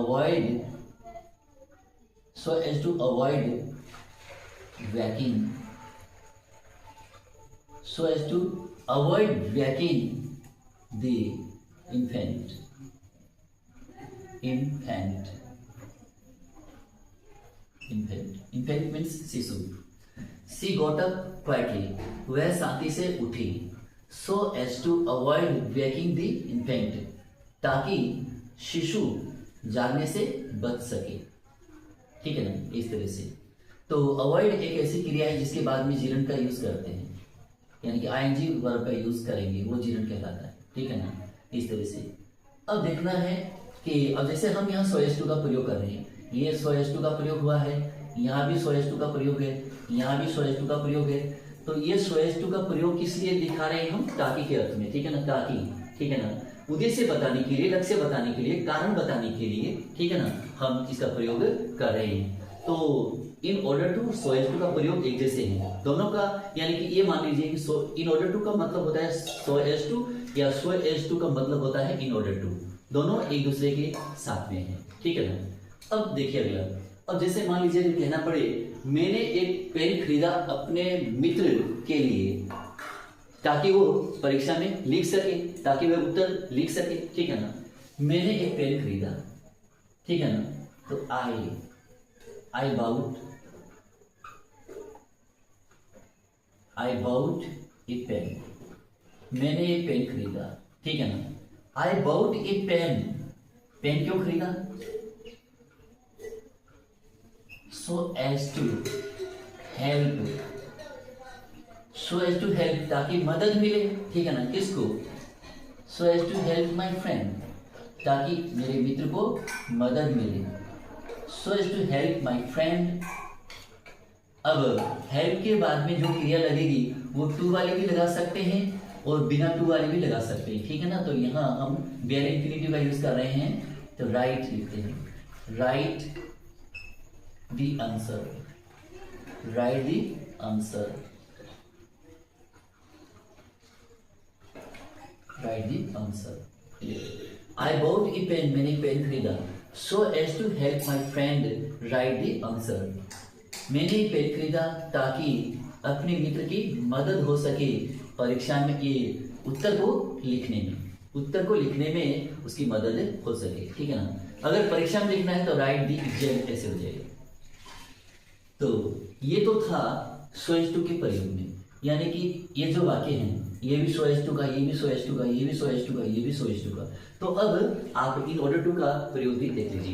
avoid so as to avoid waking so as to avoid waking the infant means शिशु. She got up quietly. वह शांति से उठी. So as to avoid waking the infant. ताकि शिशु जागने से बच सके. ठीक है ना, इस तरह से. तो अवॉइड एक ऐसी क्रिया है जिसके बाद में जीरण का यूज करते हैं, यानी कि आईएनजी वर्ब का यूज करेंगे, वो जीरण कहलाता है. ठीक है ना, इस तरह से. अब देखना है कि अब जैसे हम यहाँ SOS2 का प्रयोग कर रहे हैं, ये SOS2 का प्रयोग हुआ है, यहाँ भी SOS2 का प्रयोग है, यहाँ भी SOS2 का प्रयोग है. तो ये SOS2 का प्रयोग किस लिए दिखा रहे हैं हम? ताकि के अर्थ में. ठीक है ना, ताकि. ठीक है ना, उद्देश्य बताने के लिए, लक्ष्य बताने के लिए, कारण बताने के लिए. ठीक है ना, हम इसका प्रयोग कर रहे हैं. तो इन ऑर्डर टू SOS2 का प्रयोग एक जैसे है दोनों का, यानी कि ये मान लीजिए कि इन ऑर्डर टू का मतलब होता है SOS2 या SOS2 का मतलब होता है इन ऑर्डर टू. दोनों एक दूसरे के साथ में है. ठीक है ना. अब देखिए अगला. अब जैसे मान लीजिए कहना पड़े मैंने एक पेन खरीदा अपने मित्र के लिए ताकि वो परीक्षा में लिख सके, ताकि वह उत्तर लिख सके. ठीक है ना, मैंने एक पेन खरीदा. ठीक है ना, तो आई बाउट ए पेन. मैंने एक पेन खरीदा. ठीक है ना, I bought a pen. Pen क्यों खरीदा? सो एज टू हेल्प, ताकि मदद मिले. ठीक है ना, किसको? So as to help my friend, ताकि मेरे मित्र को मदद मिले. So as to help my friend. अब हेल्प के बाद में जो क्रिया लगेगी वो टू वाली भी लगा सकते हैं और बिना टू वाली भी लगा सकते हैं. ठीक है ना, तो यहाँ हम बेयर इंफिनिटिव का यूज कर रहे हैं. तो राइट लिखते हैं, write the answer, write the answer, write the answer. I bought a pen, मैंने पेन खरीदा. So as to help my friend write the answer. मैंने पेन खरीदा ताकि अपने मित्र की मदद हो सके परीक्षा में, ये उत्तर को लिखने में उसकी मदद हो सके. ठीक है ना, अगर परीक्षा में लिखना है तो राइट दी एग्जाम ऐसे हो जाएगा. तो ये तो था SOS2 के प्रयोग में, यानी कि ये जो वाक्य हैं ये भी SOS2 का, ये भी SOS2 का, ये भी SOS2 का, ये भी SOS2 का. तो अब आप इन ऑर्डर टू का प्रयोग भी देख लीजिए.